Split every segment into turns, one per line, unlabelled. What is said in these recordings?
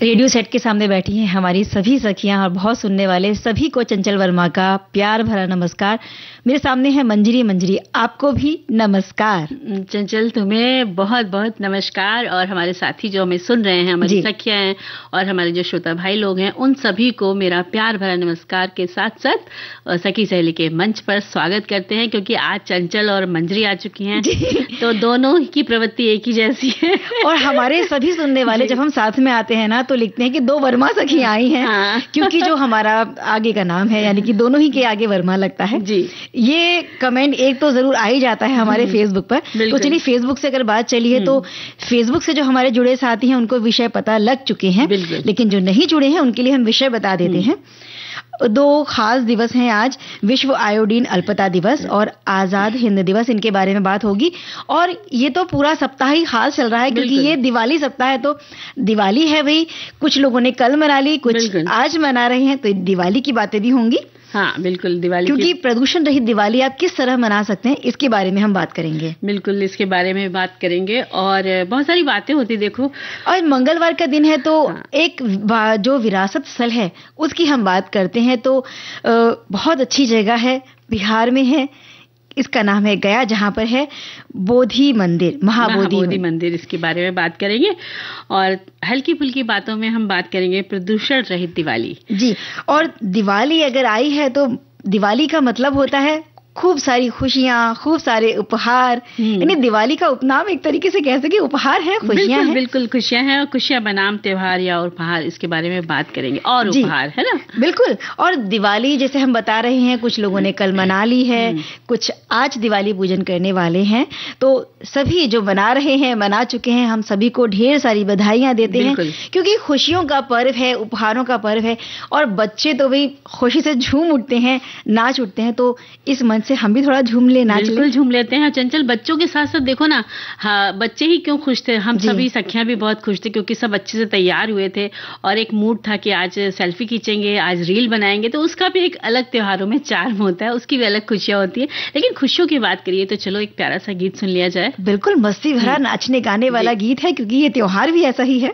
Radio set के सामने बैठी हैं हमारी सभी सखियां और बहुत सुनने वाले सभी को चंचल वर्मा का प्यार भरा नमस्कार। मेरे सामने है मंजरी। मंजरी, आपको भी नमस्कार।
चंचल, तुम्हें बहुत बहुत नमस्कार। और हमारे साथी जो हमें सुन रहे हैं, हमारी सखियां हैं और हमारे जो श्रोता भाई लोग हैं, उन सभी को मेरा प्यार भरा नमस्कार के साथ साथ सखी सहेली के मंच पर स्वागत करते हैं, क्योंकि आज चंचल और मंजरी आ चुकी हैं तो दोनों की प्रवृत्ति एक ही जैसी है।
और हमारे सभी सुनने वाले जब हम साथ में आते हैं ना तो लिखते हैं कि 2 वर्मा सखी आई हैं। हाँ। क्योंकि जो हमारा आगे का नाम है, यानी कि दोनों ही के आगे वर्मा लगता है जी। ये कमेंट एक तो जरूर आ ही जाता है हमारे फेसबुक पर। तो चलिए फेसबुक से अगर बात चली है तो फेसबुक से जो हमारे जुड़े साथी हैं उनको विषय पता लग चुके हैं, लेकिन जो नहीं जुड़े हैं उनके लिए हम विषय बता देते हैं। 2 खास दिवस हैं आज, विश्व आयोडीन अल्पता दिवस और आजाद हिंद दिवस। इनके बारे में बात होगी। और ये तो पूरा सप्ताह ही खास चल रहा है, क्योंकि ये दिवाली सप्ताह है। तो दिवाली है भाई, कुछ लोगों ने कल मना ली, कुछ आज मना रहे हैं, तो दिवाली की बातें भी होंगी।
हाँ बिल्कुल, दिवाली,
क्योंकि प्रदूषण रहित दिवाली आप किस तरह मना सकते हैं, इसके बारे में हम बात करेंगे।
बिल्कुल, इसके बारे में बात करेंगे और बहुत सारी बातें होती देखो।
और मंगलवार का दिन है तो एक जो विरासत स्थल है उसकी हम बात करते हैं। तो बहुत अच्छी जगह है, बिहार में है, इसका नाम है गया, जहां पर है बोधि मंदिर, महाबोधि
मंदिर। इसके बारे में बात करेंगे और हल्की फुल्की बातों में हम बात करेंगे प्रदूषण रहित दिवाली
जी। और दिवाली अगर आई है तो दिवाली का मतलब होता है खूब सारी खुशियां, खूब सारे उपहार। यानी दिवाली का उपनाम एक तरीके से कह सके उपहार है, खुशियां हैं।
बिल्कुल खुशियां हैं, और खुशियां बनाम त्योहार या उपहार, इसके बारे में बात करेंगे। और उपहार है ना,
बिल्कुल। और दिवाली जैसे हम बता रहे हैं, कुछ लोगों ने कल मना ली है, कुछ आज दिवाली पूजन करने वाले हैं। तो सभी जो मना रहे हैं, मना चुके हैं, हम सभी को ढेर सारी बधाइयां देते हैं, क्योंकि खुशियों का पर्व है, उपहारों का पर्व है। और बच्चे तो भाई खुशी से झूम उठते हैं, नाच उठते हैं। तो इस मन से हम भी थोड़ा झूम ले, नाच
बिल्कुल झूम लेते हैं। चंचल, बच्चों के साथ साथ देखो ना, हाँ, बच्चे ही क्यों खुश थे, हम सभी सखियां भी बहुत खुश थे, क्योंकि सब अच्छे से तैयार हुए थे और एक मूड था कि आज सेल्फी खींचेंगे, आज रील बनाएंगे। तो उसका भी एक अलग त्योहारों में चार्म होता है, उसकी भी अलग खुशियां होती है। लेकिन खुशियों की बात करिए तो चलो एक प्यारा सा गीत सुन लिया जाए।
बिल्कुल मस्ती भरा नाचने गाने वाला गीत है, क्योंकि ये त्योहार भी ऐसा ही है।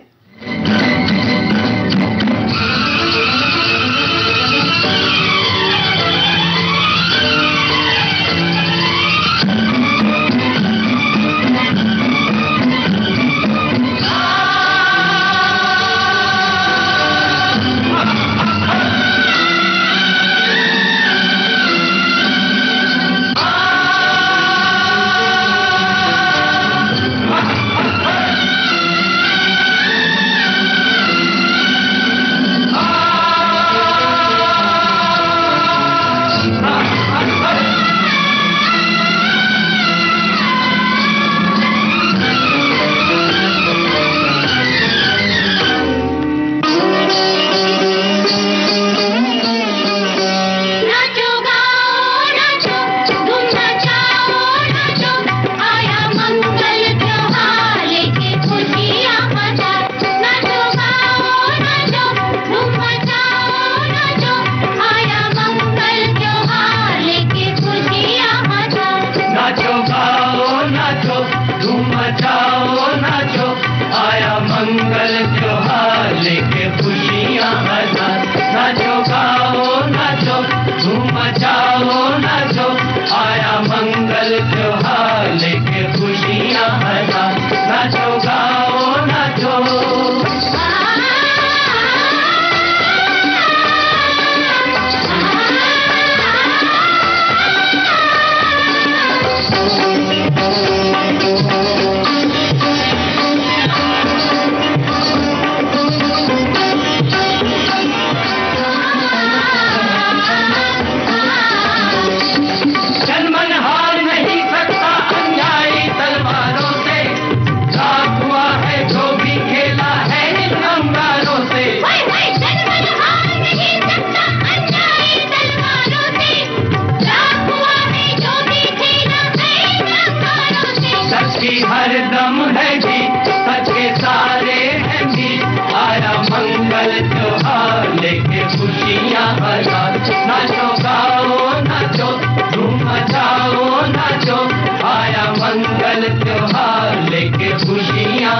त्योहार लेके खुशियां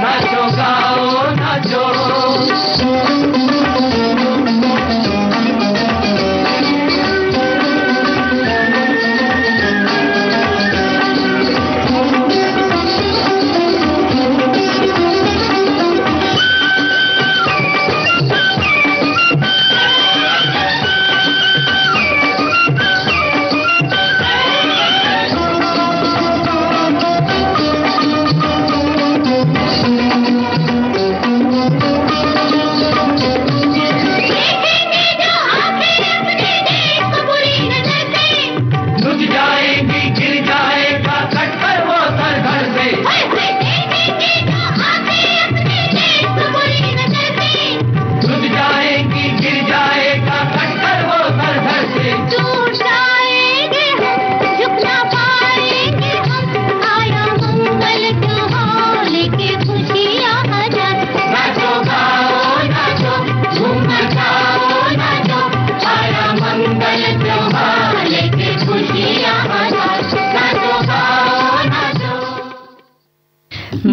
नाचो गाओ नाचो।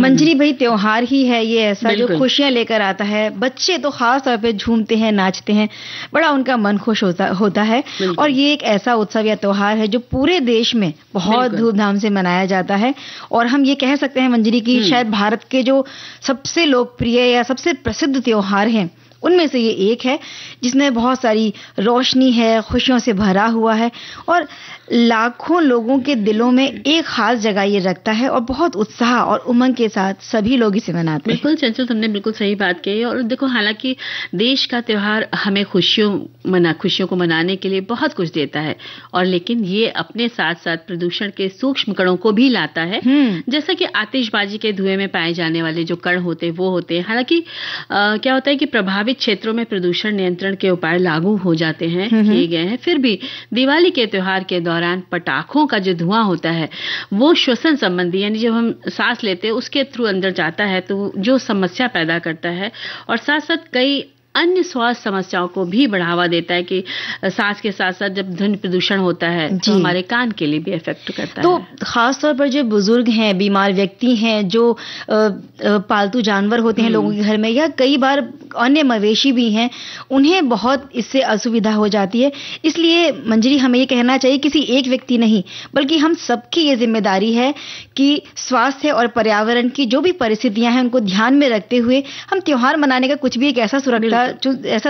मंजरी भाई, त्योहार ही है ये ऐसा जो खुशियां लेकर आता है। बच्चे तो खास तौर पे झूमते हैं, नाचते हैं, बड़ा उनका मन खुश होता है। और ये एक ऐसा उत्सव या त्योहार है जो पूरे देश में बहुत धूमधाम से मनाया जाता है। और हम ये कह सकते हैं मंजरी की शायद भारत के जो सबसे लोकप्रिय या सबसे प्रसिद्ध त्योहार हैं उनमें से ये एक है, जिसमें बहुत सारी रोशनी है, खुशियों से भरा हुआ है और लाखों लोगों के दिलों में एक खास जगह ये रखता है और बहुत उत्साह और उमंग के साथ सभी लोग इसे मनाते हैं।
बिल्कुल चंचल, तुमने बिल्कुल सही बात कही। और देखो, हालांकि देश का त्योहार हमें खुशियों को मनाने के लिए बहुत कुछ देता है, और लेकिन ये अपने साथ साथ प्रदूषण के सूक्ष्म कणों को भी लाता है। जैसा कि आतिशबाजी के धुएं में पाए जाने वाले जो कण होते हैं वो होते हैं। हालांकि क्या होता है कि प्रभावित क्षेत्रों में प्रदूषण नियंत्रण के उपाय लागू हो जाते हैं, किए गए हैं, फिर भी दिवाली के त्योहार के दौरान पटाखों का जो धुआं होता है वो श्वसन संबंधी, यानी जब हम सांस लेते हैं उसके थ्रू अंदर जाता है तो जो समस्या पैदा करता है, और साथ साथ कई अन्य स्वास्थ्य समस्याओं को भी बढ़ावा देता है कि सांस के साथ साथ जब ध्वनि प्रदूषण होता है तो हमारे कान के लिए भी इफेक्ट करता है।
तो खास तौर पर जो बुजुर्ग हैं, बीमार व्यक्ति हैं, जो पालतू जानवर होते हैं लोगों के घर में, या कई बार अन्य मवेशी भी हैं, उन्हें बहुत इससे असुविधा हो जाती है। इसलिए मंजरी, हमें ये कहना चाहिए किसी एक व्यक्ति नहीं बल्कि हम सबकी ये जिम्मेदारी है कि स्वास्थ्य और पर्यावरण की जो भी परिस्थितियां हैं उनको ध्यान में रखते हुए हम त्योहार मनाने का कुछ भी एक ऐसा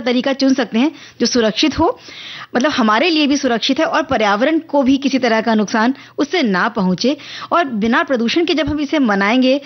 तरीका चुन सकते हैं जो सुरक्षित हो, मतलब हमारे लिए भी सुरक्षित है और पर्यावरण को भी किसी तरह का नुकसान उससे ना पहुंचे। और बिना प्रदूषण के जब हम इसे मनाएंगे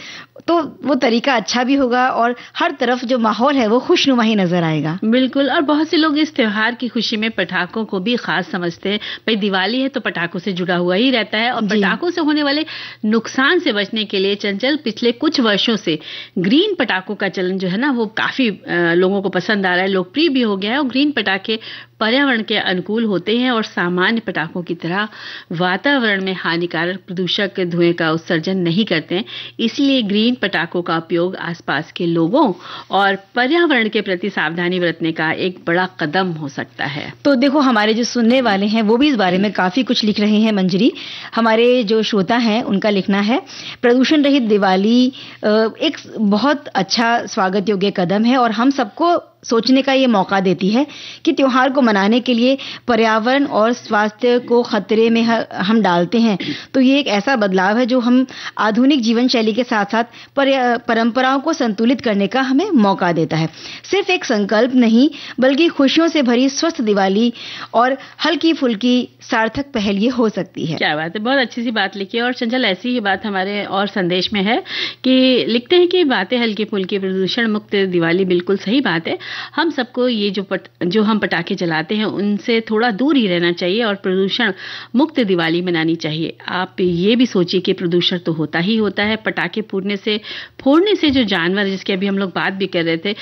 तो वो तरीका अच्छा भी होगा और हर तरफ जो माहौल है वो खुशनुमा ही नजर आएगा।
बिल्कुल। और बहुत से लोग इस त्योहार की खुशी में पटाखों को भी खास समझते हैं। भाई दिवाली है तो पटाखों से जुड़ा हुआ ही रहता है, और पटाखों से होने वाले नुकसान से बचने के लिए चंचल पिछले कुछ वर्षों से ग्रीन पटाखों का चलन जो है ना वो काफी लोगों को पसंद आ रहा है, लोकप्रिय भी हो गया है। और ग्रीन पटाखे पर्यावरण के अनुकूल होते हैं और सामान्य पटाखों की तरह वातावरण में हानिकारक प्रदूषक धुएं का उत्सर्जन नहीं करते हैं। इसलिए ग्रीन पटाखों का उपयोग आसपास के लोगों और पर्यावरण के प्रति सावधानी बरतने का एक बड़ा कदम हो सकता है।
तो देखो, हमारे जो सुनने वाले हैं वो भी इस बारे में काफी कुछ लिख रहे हैं मंजरी। हमारे जो श्रोता हैं उनका लिखना है, प्रदूषण रहित दिवाली एक बहुत अच्छा स्वागत योग्य कदम है और हम सबको सोचने का ये मौका देती है कि त्योहार को मनाने के लिए पर्यावरण और स्वास्थ्य को खतरे में हम डालते हैं तो ये एक ऐसा बदलाव है जो हम आधुनिक जीवन शैली के साथ साथ परंपराओं को संतुलित करने का हमें मौका देता है। सिर्फ एक संकल्प नहीं बल्कि खुशियों से भरी स्वस्थ दिवाली और हल्की फुल्की सार्थक पहल ये हो सकती है।
क्या बात है, बहुत अच्छी सी बात लिखी है। और चंचल, ऐसी ही बात हमारे और संदेश में है कि लिखते हैं कि बातें हल्की फुल्की, प्रदूषण मुक्त दिवाली, बिल्कुल सही बात है। हम सबको ये जो हम पटाखे जलाते हैं उनसे थोड़ा दूर ही रहना चाहिए और प्रदूषण मुक्त दिवाली मनानी चाहिए। आप ये भी सोचिए कि प्रदूषण तो होता ही होता है। पटाखे फोड़ने से जो जानवर, जिसके अभी हम लोग बात भी कर रहे थे,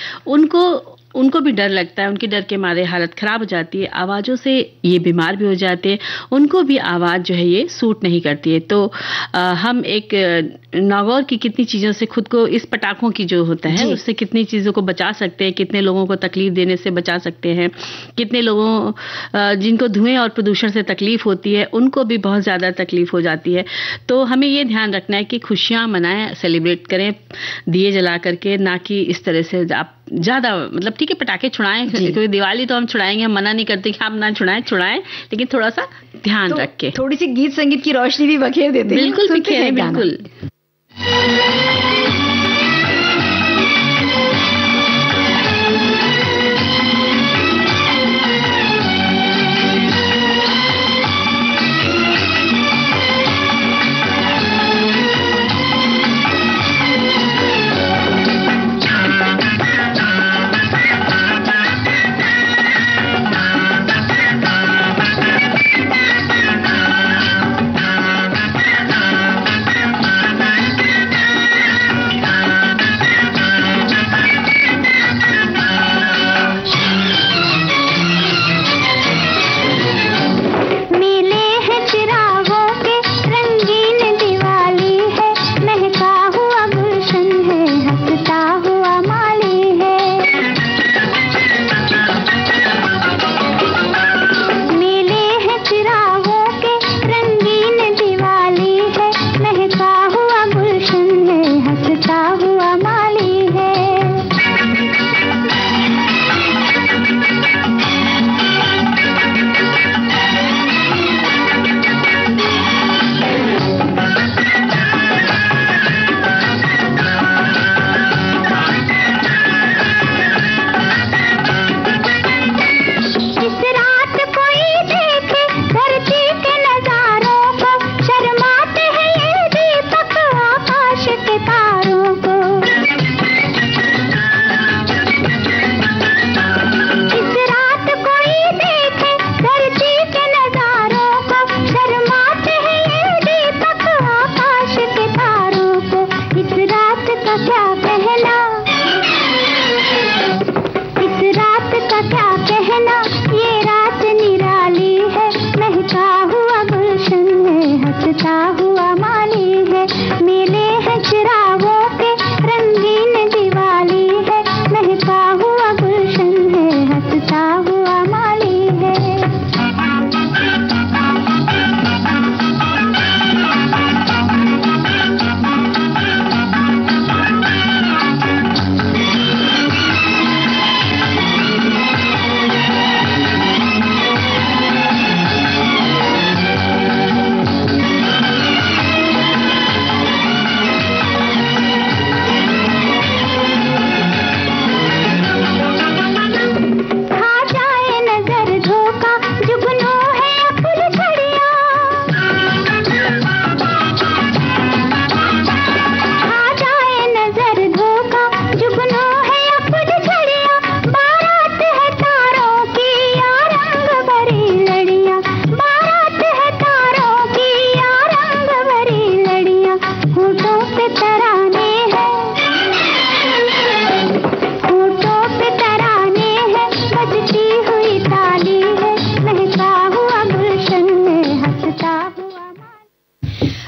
उनको भी डर लगता है, उनके डर के मारे हालत खराब हो जाती है, आवाज़ों से ये बीमार भी हो जाते हैं, उनको भी आवाज़ जो है ये सूट नहीं करती है। तो हम एक नागौर की कितनी चीज़ों से खुद को, इस पटाखों की जो होता है उससे कितनी चीज़ों को बचा सकते हैं, कितने लोगों को तकलीफ देने से बचा सकते हैं, कितने लोगों जिनको धुएं और प्रदूषण से तकलीफ होती है उनको भी बहुत ज़्यादा तकलीफ हो जाती है। तो हमें ये ध्यान रखना है कि खुशियाँ मनाएं, सेलिब्रेट करें दिए जला करके, ना कि इस तरह से आप ज़्यादा, मतलब ठीक है पटाखे छुड़ाएं, क्योंकि दिवाली तो हम छुड़ाएंगे, हम मना नहीं करते कि आप ना छुड़ाएं, लेकिन थोड़ा सा ध्यान रख के,
थोड़ी सी गीत संगीत की रोशनी भी बखेर देते हैं।
बिल्कुल बिखेरे, बिल्कुल।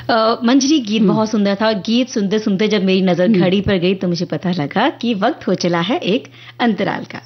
मंजरी, गीत बहुत सुंदर था। गीत सुनते सुनते जब मेरी नजर घड़ी पर गई तो मुझे पता लगा कि वक्त हो चला है एक अंतराल का।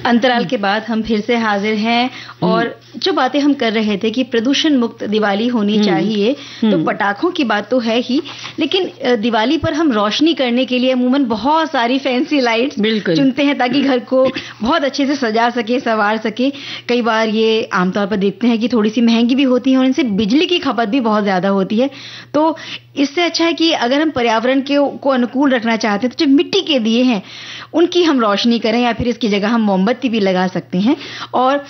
अंतराल के बाद हम फिर से हाजिर हैं और जो बातें हम कर रहे थे कि प्रदूषण मुक्त दिवाली होनी चाहिए, तो पटाखों की बात तो है ही, लेकिन दिवाली पर हम रोशनी करने के लिए अमूमन बहुत सारी फैंसी लाइट्स चुनते हैं ताकि घर को बहुत अच्छे से सजा सके, संवार सके। कई बार ये आमतौर पर देखते हैं कि थोड़ी सी महंगी भी होती है और इनसे बिजली की खपत भी बहुत ज्यादा होती है। तो इससे अच्छा है कि अगर हम पर्यावरण को अनुकूल रखना चाहते हैं तो जो मिट्टी के दिए हैं उनकी हम रोशनी करें, या फिर इसकी जगह हम मोमबत्ती भी लगा सकते हैं। और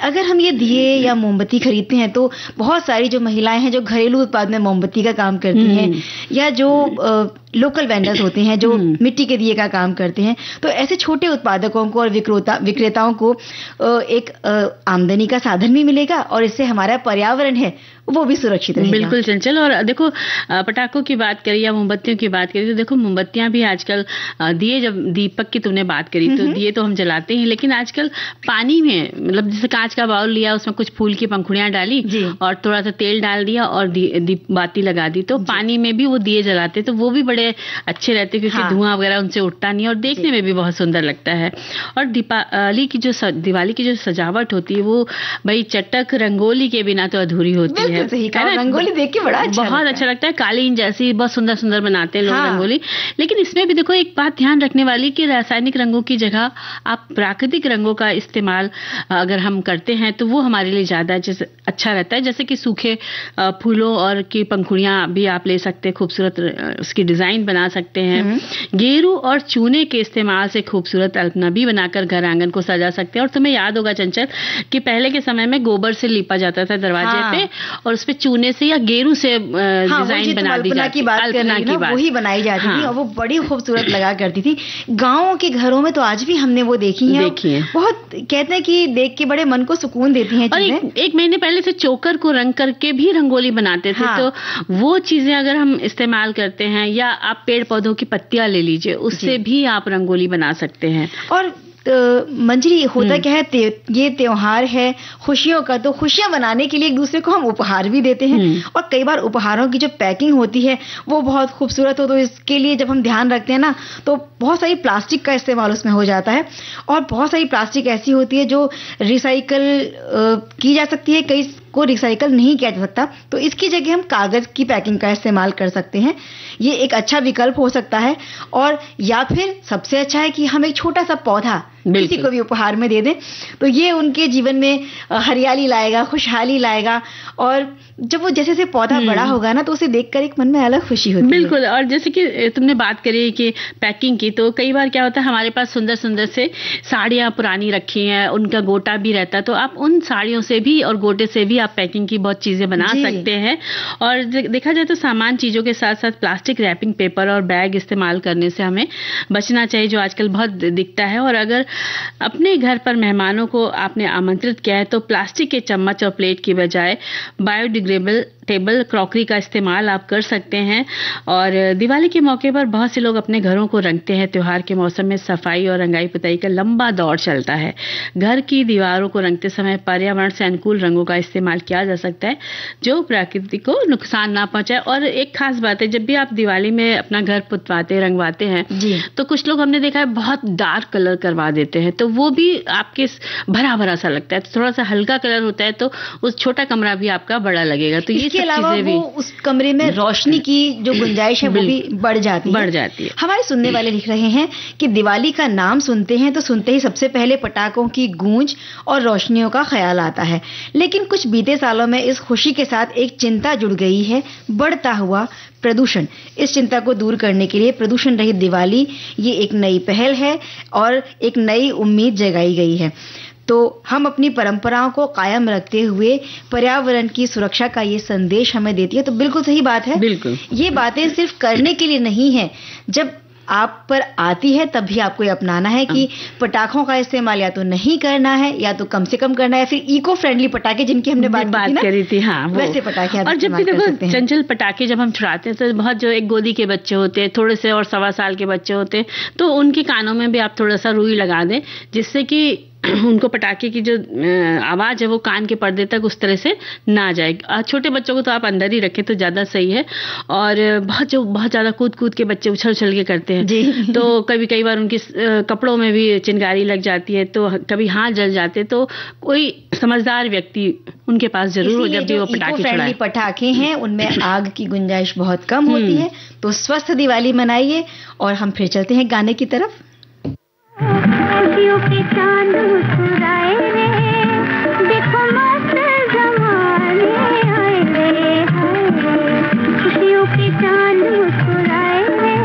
अगर हम ये दिए या मोमबत्ती खरीदते हैं तो बहुत सारी जो महिलाएं हैं जो घरेलू उत्पाद में मोमबत्ती का काम करती हैं, या जो लोकल वेंडर्स होते हैं जो मिट्टी के दिए का काम करते हैं, तो ऐसे छोटे उत्पादकों को और विक्रेताओं को एक आमदनी का साधन भी मिलेगा और इससे हमारा पर्यावरण है वो भी सुरक्षित रहेगा।
बिल्कुल चंचल। और देखो पटाखों की बात करी या मोमबत्तियों की बात करी तो देखो मोमबत्तियां भी आजकल दिए, जब दीपक की तुमने बात करी तो दिए तो हम जलाते हैं, लेकिन आजकल पानी में मतलब जैसे कांच का बाउल लिया, उसमें कुछ फूल की पंखुड़ियां डाली और थोड़ा सा तेल डाल दिया और दीप बाती लगा दी, तो पानी में भी वो दिए जलाते, तो वो भी बड़े अच्छे रहते क्योंकि धुआं वगैरह उनसे उठता नहीं और देखने में भी बहुत सुंदर लगता है। और दिवाली की जो सजावट होती है वो भाई चटक रंगोली के बिना तो अधूरी होती है।
सही कहा, रंगोली देख के बहुत
अच्छा लगता है। कालीन जैसी बहुत सुंदर सुंदर बनाते हैं लोग रंगोली, लेकिन इसमें भी देखो एक बात ध्यान रखने वाली कि रासायनिक रंगों की जगह आप प्राकृतिक रंगों का इस्तेमाल अगर हम करते हैं तो वो हमारे लिए ज्यादा अच्छा रहता है। जैसे कि सूखे फूलों और की पंखुड़ियां भी आप ले सकते हैं, खूबसूरत उसकी डिजाइन बना सकते हैं। गेरू और चूने के इस्तेमाल से खूबसूरत अल्पना भी बनाकर घर आंगन को सजा सकते हैं। और तुम्हें याद होगा चंचल कि पहले के समय में गोबर से लिपा जाता था दरवाजे पे और उस पे चूने से या गेरू से डिजाइन बना दी जाती थी।
वही बनाई जाती थी और वो बड़ी खूबसूरत लगा करती थी। गाँव के घरों में तो आज भी हमने वो देखी है। बहुत कहते हैं कि देख के बड़े मन को सुकून देती हैं।
और एक महीने पहले से चोकर को रंग करके भी रंगोली बनाते थे, तो वो चीजें अगर हम इस्तेमाल करते हैं, या आप पेड़ पौधों की पत्तियां ले लीजिए, उससे भी आप रंगोली बना सकते हैं।
और मंजरी होता क्या है, ये त्योहार है खुशियों का, तो खुशियां मनाने के लिए एक दूसरे को हम उपहार भी देते हैं और कई बार उपहारों की जो पैकिंग होती है वो बहुत खूबसूरत हो, तो इसके लिए जब हम ध्यान रखते हैं ना तो बहुत सारी प्लास्टिक का इस्तेमाल उसमें हो जाता है और बहुत सारी प्लास्टिक ऐसी होती है जो रिसाइकल की जा सकती है, कई को रिसाइकल नहीं किया जा सकता, तो इसकी जगह हम कागज की पैकिंग का इस्तेमाल कर सकते हैं। ये एक अच्छा विकल्प हो सकता है। और या फिर सबसे अच्छा है कि हम एक छोटा सा पौधा किसी को भी उपहार में दे दें, तो ये उनके जीवन में हरियाली लाएगा, खुशहाली लाएगा और जब वो जैसे से पौधा बड़ा होगा ना तो उसे देखकर एक मन में अलग खुशी होती है।
बिल्कुल। और जैसे कि तुमने बात करी कि पैकिंग की, तो कई बार क्या होता है हमारे पास सुंदर सुंदर से साड़ियां पुरानी रखी हैं, उनका गोटा भी रहता है, तो आप उन साड़ियों से भी और गोटे से भी आप पैकिंग की बहुत चीजें बना सकते हैं। और देखा जाए तो सामान चीजों के साथ साथ प्लास्टिक रैपिंग पेपर और बैग इस्तेमाल करने से हमें बचना चाहिए, जो आजकल बहुत दिखता है। और अगर अपने घर पर मेहमानों को आपने आमंत्रित किया है तो प्लास्टिक के चम्मच और प्लेट की बजाय बायोडिग्रेडेबल टेबल क्रॉकरी का इस्तेमाल आप कर सकते हैं। और दिवाली के मौके पर बहुत से लोग अपने घरों को रंगते हैं। त्योहार के मौसम में सफाई और रंगाई पुताई का लंबा दौर चलता है। घर की दीवारों को रंगते समय पर्यावरण से अनुकूल रंगों का इस्तेमाल किया जा सकता है जो प्रकृति को नुकसान ना पहुंचाए। और एक खास बात है, जब भी आप दिवाली में अपना घर पुतवाते रंगवाते हैं तो कुछ लोग हमने देखा है बहुत डार्क कलर करवा देते हैं, तो वो भी आपके भरा भरा सा लगता है। तो थोड़ा सा हल्का कलर होता है तो उस छोटा कमरा भी आपका बड़ा लगेगा। तो ये
अलावा वो उस कमरे में रोशनी की जो गुंजाइश है वो भी बढ़ जाती है। हमारे सुनने वाले लिख रहे हैं कि दिवाली का नाम सुनते हैं तो सुनते ही सबसे पहले पटाखों की गूंज और रोशनियों का ख्याल आता है, लेकिन कुछ बीते सालों में इस खुशी के साथ एक चिंता जुड़ गई है, बढ़ता हुआ प्रदूषण। इस चिंता को दूर करने के लिए प्रदूषण रहित दिवाली ये एक नई पहल है और एक नई उम्मीद जगाई गई है। तो हम अपनी परंपराओं को कायम रखते हुए पर्यावरण की सुरक्षा का ये संदेश हमें देती है। तो बिल्कुल सही बात है।
बिल्कुल,
ये बातें सिर्फ करने के लिए नहीं है, जब आप पर आती है तब भी आपको ये अपनाना है कि पटाखों का इस्तेमाल या तो नहीं करना है या तो कम से कम करना है, फिर इको फ्रेंडली पटाखे जिनकी हमने बात
करी थी, हाँ,
वैसे पटाखे।
और जब भी देखो चंचल, पटाखे जब हम छुड़ाते हैं तो बहुत जो एक गोदी के बच्चे होते हैं, थोड़े से और 1.25 साल के बच्चे होते हैं, तो उनके कानों में भी आप थोड़ा सा रुई लगा दें, जिससे कि उनको पटाखे की जो आवाज है वो कान के पर्दे तक उस तरह से ना जाए। छोटे बच्चों को तो आप अंदर ही रखें तो ज्यादा सही है। और बहुत ज्यादा कूद के बच्चे उछल के करते हैं, तो कई बार उनके कपड़ों में भी चिंगारी लग जाती है, तो कभी हाथ जल जाते, तो कोई समझदार व्यक्ति उनके पास जरूर हो जब भी वो पटाखे छुड़ाए।
पटाखे हैं उनमें आग की गुंजाइश बहुत कम होती है, तो स्वस्थ दिवाली मनाइए। और हम फिर चलते हैं गाने की तरफ।
खुशियों के चांद मुस्कुराए रे, देखो मस्त ज़माने आए रे, हाय खुशियों के चांद मुस्कुराए रे।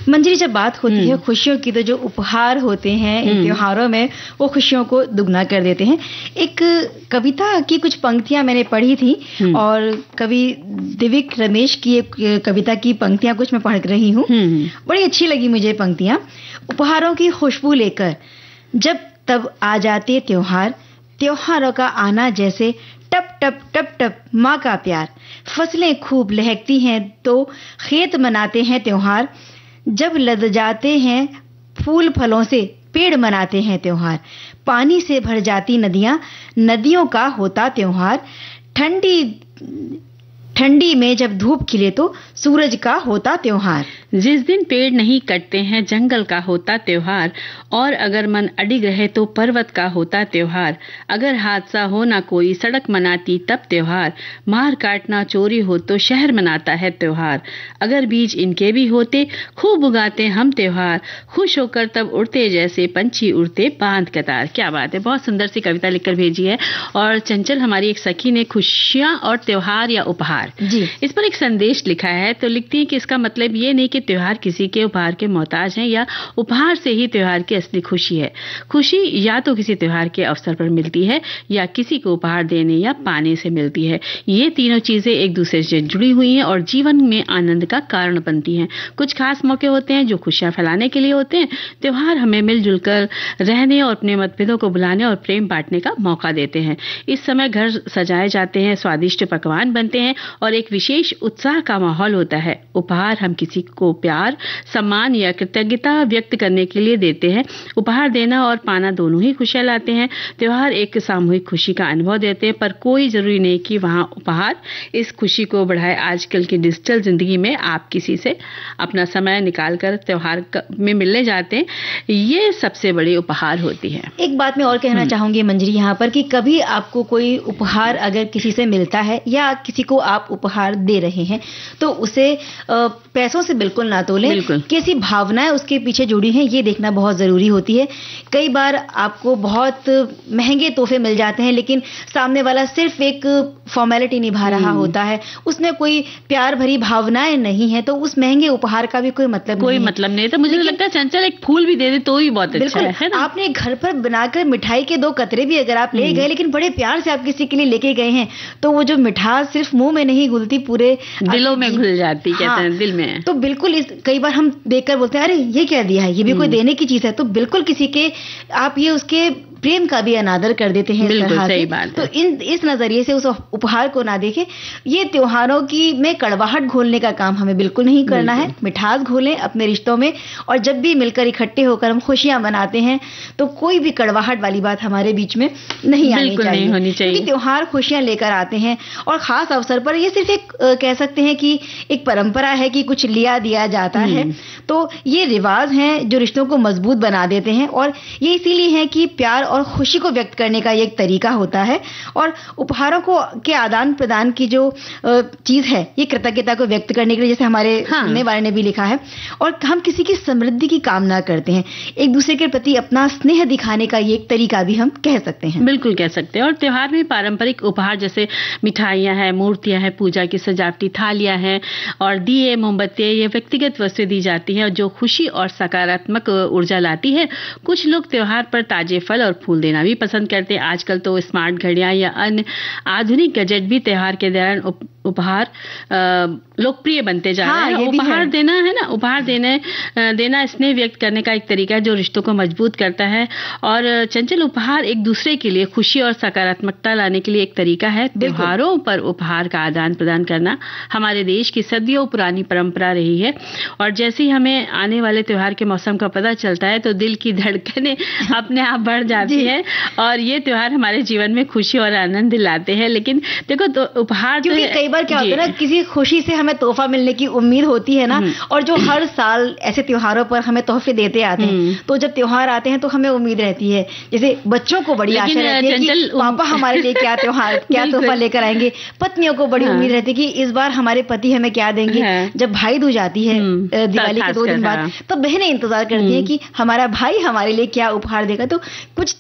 मंजरी, जब बात होती है खुशियों की, तो जो उपहार होते हैं इन त्योहारों में वो खुशियों को दुगना कर देते हैं। एक कविता की कुछ पंक्तियां मैंने पढ़ी थी और कवि दिव्यक रमेश की एक कविता की पंक्तियां कुछ मैं पढ़ रही हूँ। बड़ी अच्छी लगी मुझे पंक्तियां। उपहारों की खुशबू लेकर जब तब आ जाते त्योहार, त्योहारों का आना जैसे टप टप टप टप माँ का प्यार। फसलें खूब लहकती हैं तो खेत मनाते हैं त्योहार, जब लद जाते हैं फूल फलों से पेड़ मनाते हैं त्योहार। पानी से भर जाती नदियां, नदियों का होता त्योहार। ठंडी में जब धूप खिले तो सूरज का होता त्योहार।
जिस दिन पेड़ नहीं कटते हैं जंगल का होता त्योहार, और अगर मन अडिग रहे तो पर्वत का होता त्योहार। अगर हादसा हो ना कोई सड़क मनाती तब त्योहार, मार काटना चोरी हो तो शहर मनाता है त्योहार। अगर बीज इनके भी होते खूब उगाते हम त्योहार, खुश होकर तब उड़ते जैसे पंछी उड़ते बांध कतार। क्या बात है, बहुत सुंदर सी कविता लिखकर भेजी है। और चंचल हमारी एक सखी ने खुशियां और त्योहार या उपहार उपहार
जी।
इस पर एक संदेश लिखा है, तो लिखती है कि इसका मतलब ये नहीं कि त्योहार किसी के उपहार के मोहताज हैं या उपहार से ही त्योहार की असली खुशी है। खुशी या तो किसी त्योहार के अवसर पर मिलती है या किसी को उपहार देने या पाने से मिलती है। ये तीनों चीजें एक दूसरे से जुड़ी हुई हैं और जीवन में आनंद का कारण बनती हैं। कुछ खास मौके होते हैं जो खुशियां फैलाने के लिए होते हैं। त्योहार हमें मिलजुल कर रहने और अपने मतभेदों को भुलाने और प्रेम बांटने का मौका देते हैं। इस समय घर सजाए जाते हैं, स्वादिष्ट पकवान बनते हैं और एक विशेष उत्साह का माहौल होता है। उपहार हम किसी को प्यार, सम्मान या कृतज्ञता व्यक्त करने के लिए देते हैं। उपहार देना और पाना दोनों ही खुशियां लाते हैं। त्योहार एक सामूहिक खुशी का अनुभव देते हैं, पर कोई जरूरी नहीं कि वहां उपहार इस खुशी को बढ़ाए। आजकल की डिजिटल जिंदगी में आप किसी से अपना समय निकालकर त्योहार में मिलने जाते हैं, ये सबसे बड़ी उपहार होती है।
एक बात मैं और कहना चाहूंगी मंजरी यहाँ पर कि कभी आपको कोई उपहार अगर किसी से मिलता है या किसी को आप उपहार दे रहे हैं तो उसे पैसों से बिल्कुल ना तोलें। कैसी भावनाएं उसके पीछे जुड़ी हैं ये देखना बहुत जरूरी होती है। कई बार आपको बहुत महंगे तोहफे मिल जाते हैं लेकिन सामने वाला सिर्फ एक फॉर्मेलिटी निभा रहा होता है, उसमें कोई प्यार भरी भावनाएं नहीं है, तो उस महंगे उपहार का भी कोई मतलब
नहीं है। तो मुझे लगता है चंचल एक फूल भी दे दे तो ही बहुत अच्छा है ना?
आपने घर पर बनाकर मिठाई के 2 कतरे भी अगर आप ले गए लेकिन बड़े प्यार से आप किसी के लिए लेके गए हैं तो वो जो मिठास सिर्फ मुंह में नहीं घुलती, पूरे
दिलों में घुल जाती। कहते हैं दिल में।
तो बिल्कुल कई बार हम देखकर बोलते हैं अरे ये क्या दिया है, ये भी कोई देने की चीज है। तो बिल्कुल किसी के आप ये उसके प्रेम का भी अनादर कर देते हैं।
बिल्कुल सही बात है।
तो इस नजरिए से उस उपहार को ना देखें। ये त्योहारों की में कड़वाहट घोलने का काम हमें बिल्कुल नहीं करना है। मिठास घोलें अपने रिश्तों में और जब भी मिलकर इकट्ठे होकर हम खुशियां मनाते हैं तो कोई भी कड़वाहट वाली बात हमारे बीच में नहीं आनी चाहिए। क्योंकि त्योहार खुशियां लेकर आते हैं और खास अवसर पर ये सिर्फ एक कह सकते हैं कि एक परंपरा है कि कुछ लिया दिया जाता है। तो ये रिवाज हैं जो रिश्तों को मजबूत बना देते हैं और ये इसीलिए है कि प्यार और खुशी को व्यक्त करने का एक तरीका होता है। और उपहारों को के आदान प्रदान की जो चीज है ये कृतज्ञता को व्यक्त करने के लिए, जैसे हमारे सुनने वाले ने भी लिखा है, और हम किसी की समृद्धि की कामना करते हैं। एक दूसरे के प्रति अपना स्नेह दिखाने का ये एक तरीका भी हम कह सकते हैं।
बिल्कुल कह सकते हैं। और त्योहार में पारंपरिक उपहार जैसे मिठाइयां हैं, मूर्तियां हैं, पूजा की सजावटी थालियां हैं और दिए, मोमबत्तियां, ये व्यक्तिगत वस्तुएं दी जाती हैं जो खुशी और सकारात्मक ऊर्जा लाती है। कुछ लोग त्योहार पर ताजे फल और फूल देना भी पसंद करते हैं। आजकल तो स्मार्ट घड़ियां या अन्य आधुनिक गैजेट भी त्योहार के दौरान उपहार लोकप्रिय बनते जा रहे हैं। उपहार देना है ना, उपहार देना स्नेह व्यक्त करने का एक तरीका है जो रिश्तों को मजबूत करता है। और चंचल, उपहार एक दूसरे के लिए खुशी और सकारात्मकता लाने के लिए एक तरीका है। त्योहारों पर उपहार का आदान प्रदान करना हमारे देश की सदियों पुरानी परंपरा रही है और जैसे ही हमें आने वाले त्योहार के मौसम का पता चलता है तो दिल की धड़कनें अपने आप बढ़ जाती है और ये त्योहार हमारे जीवन में खुशी और आनंद दिलाते हैं। लेकिन देखो तो उपहार,
क्योंकि कई बार क्या होता है ना, किसी खुशी से हमें तोहफा मिलने की उम्मीद होती है ना, और जो हर साल ऐसे त्योहारों पर हमें तोहफे देते आते हैं, तो जब त्योहार आते हैं तो हमें उम्मीद रहती है, जैसे बच्चों को बड़ी आशा रहती है कि पापा हमारे लिए क्या तोहफा लेकर आएंगे। पत्नियों को बड़ी उम्मीद रहती है कि इस बार हमारे पति हमें क्या देंगे। जब भाई दूज आती है दिवाली के 2 दिन बाद, तो बहनें इंतजार करती हैं कि हमारा भाई हमारे लिए क्या उपहार देगा। तो कुछ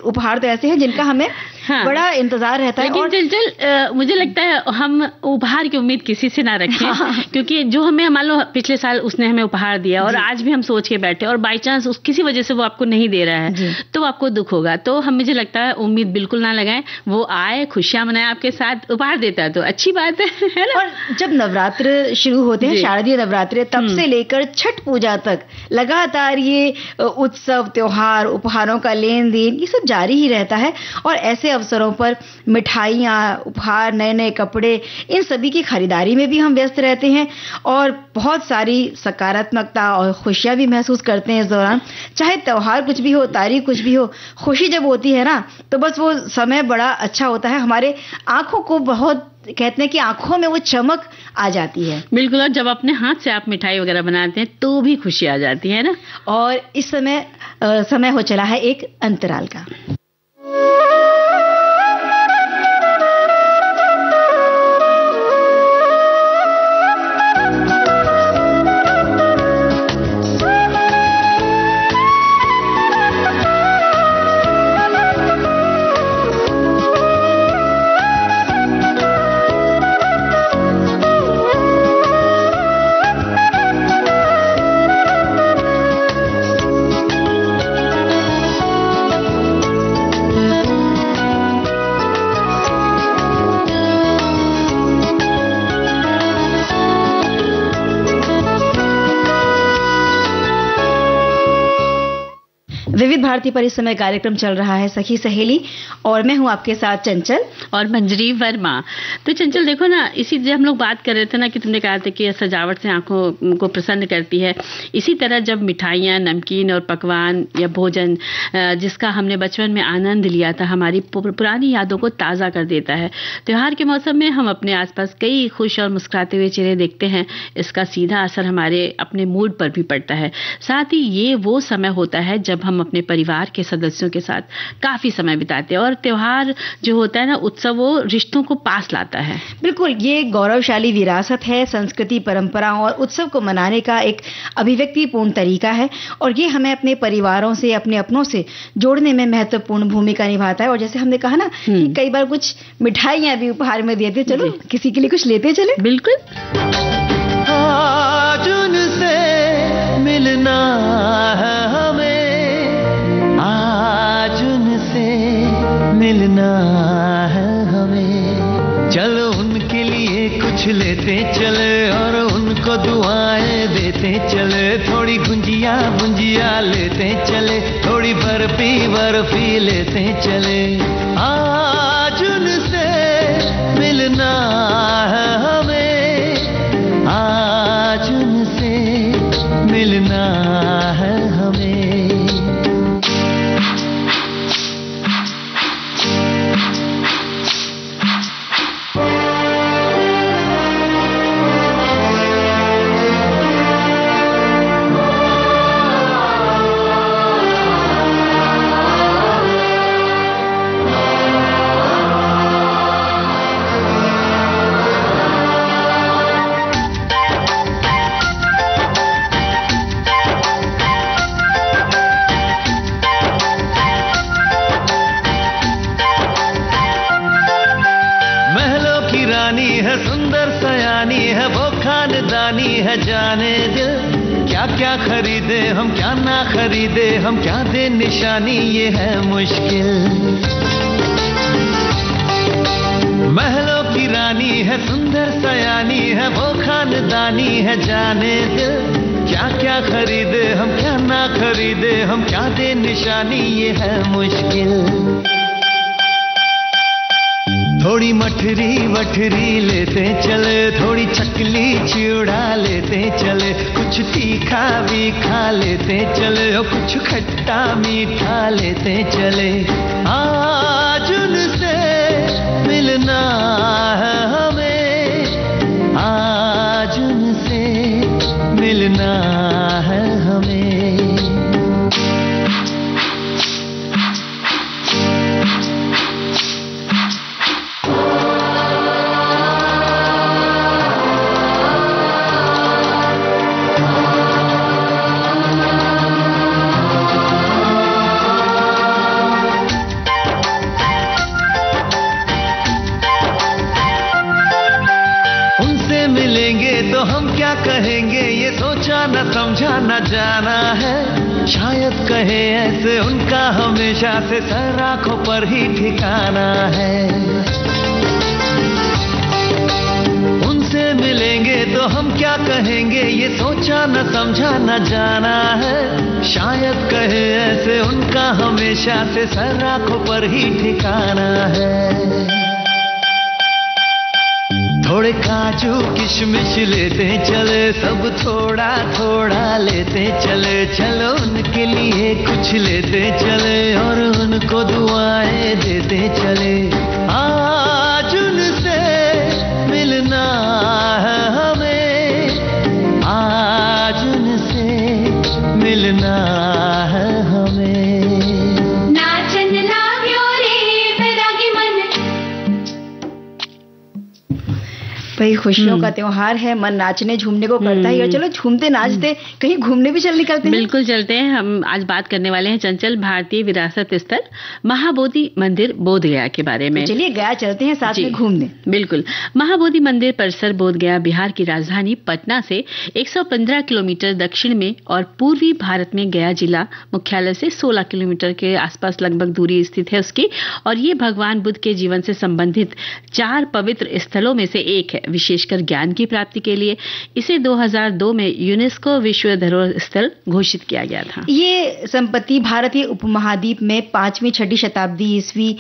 उपहार तो ऐसे हैं जिनका हमें बड़ा इंतजार रहता है।
लेकिन चंचल, मुझे लगता है हम उपहार की उम्मीद किसी से ना रखें, क्योंकि जो हमें मान लो पिछले साल उसने हमें उपहार दिया और आज भी हम सोच के बैठे और बाई चांस किसी वजह से वो आपको नहीं दे रहा है तो आपको दुख होगा। तो हम, मुझे लगता है उम्मीद बिल्कुल ना लगाएं। वो आए, खुशियां मनाए, आपके साथ उपहार देता है तो अच्छी बात है ना।
और जब नवरात्र शुरू होते हैं, शारदीय नवरात्र, तब से लेकर छठ पूजा तक लगातार ये उत्सव, त्योहार, उपहारों का लेन देन, ये सब जारी ही रहता है। और ऐसे अवसरों पर मिठाइयाँ, उपहार, नए नए कपड़े, इन सभी की खरीदारी में भी हम व्यस्त रहते हैं और बहुत सारी सकारात्मकता और खुशियां भी महसूस करते हैं इस दौरान। चाहे त्योहार कुछ भी हो, तारीख कुछ भी हो, खुशी जब होती है ना तो बस वो समय बड़ा अच्छा होता है। हमारे आंखों को बहुत, कहते हैं कि आंखों में वो चमक आ जाती है।
बिल्कुल। और जब अपने हाथ से आप मिठाई वगैरह बनाते हैं तो भी खुशी आ जाती है ना।
और इस समय हो चला है एक अंतराल का। विविध भारती पर इस समय कार्यक्रम चल रहा है सखी सहेली, और मैं हूं आपके साथ चंचल
और मंजरी वर्मा। तो चंचल देखो ना, इसी जब हम लोग बात कर रहे थे ना कि तुमने कहा था कि सजावट से आंखों को प्रसन्न करती है, इसी तरह जब मिठाइयाँ, नमकीन और पकवान या भोजन जिसका हमने बचपन में आनंद लिया था, हमारी पुरानी यादों को ताज़ा कर देता है। त्योहार के मौसम में हम अपने आसपास कई खुश और मुस्कुराते हुए चेहरे देखते हैं, इसका सीधा असर हमारे अपने मूड पर भी पड़ता है। साथ ही ये वो समय होता है जब हम अपने परिवार के सदस्यों के साथ काफी समय बिताते हैं, और त्योहार जो होता है ना, उत्सव, वो रिश्तों को पास लाता है।
बिल्कुल, ये गौरवशाली विरासत है, संस्कृति, परंपराओं और उत्सव को मनाने का एक अभिव्यक्तिपूर्ण तरीका है, और ये हमें अपने परिवारों से, अपने अपनों से जोड़ने में महत्वपूर्ण भूमिका निभाता है। और जैसे हमने कहा ना कि कई बार कुछ मिठाइयां भी उपहार में देते, चलो किसी के लिए कुछ लेते चले।
बिल्कुल,
आज उनसे मिलना है हमें, आज उनसे मिलना है हमें, चलो उनके लिए कुछ लेते चले और उनको दुआएं देते चले, थोड़ी गुंजिया गुंजिया लेते चले, थोड़ी बर्फी लेते चले। आज उनसे मिलना है हमें, आज उनसे मिलना है हमें। जाने दिल क्या क्या खरीदे हम, क्या ना खरीदे हम, क्या दे निशानी, ये है मुश्किल। महलों की रानी है, सुंदर सयानी है, वो खानदानी है, जाने दिल क्या क्या खरीदे हम, क्या ना खरीदे हम, क्या दे निशानी, ये है मुश्किल। थोड़ी मठरी वठरी लेते चले, थोड़ी चकली चिड़ा लेते चले, कुछ तीखा भी खा लेते चले और कुछ खट्टा मीठा लेते चले। आज उनसे मिलना है हमें, आज उनसे मिलना है हमें। कहेंगे ये सोचा न समझा न जाना है, शायद कहे ऐसे उनका हमेशा से सर आंखों पर ही ठिकाना है। उनसे मिलेंगे तो हम क्या कहेंगे ये सोचा न समझा न जाना है, शायद कहे ऐसे उनका हमेशा से सर आंखों पर ही ठिकाना है। थोड़े काजू किशमिश लेते चले, सब थोड़ा थोड़ा लेते चले, चलो उनके लिए कुछ लेते चले और उनको दुआएं देते चले। आज उनसे मिलना है हमें, आज उनसे मिलना है हमें।
भाई खुशियों का त्योहार है, मन नाचने झूमने को करता है, और चलो झूमते नाचते कहीं घूमने भी चल निकलते हैं।
बिल्कुल चलते हैं। हम आज बात करने वाले हैं चंचल भारतीय विरासत स्थल महाबोधि मंदिर बोधगया के बारे में।
तो चलिए गया चलते हैं साथ में घूमने।
बिल्कुल। महाबोधि मंदिर परिसर बोधगया बिहार की राजधानी पटना से 115 किलोमीटर दक्षिण में और पूर्वी भारत में गया जिला मुख्यालय से 16 किलोमीटर के आसपास लगभग दूरी स्थित है उसकी। और ये भगवान बुद्ध के जीवन से संबंधित 4 पवित्र स्थलों में से एक है। विशेषकर ज्ञान की प्राप्ति के लिए इसे 2002 में यूनेस्को विश्व धरोहर स्थल घोषित किया गया था।
ये संपत्ति भारतीय उपमहाद्वीप में 5वीं-6वीं शताब्दी ईस्वी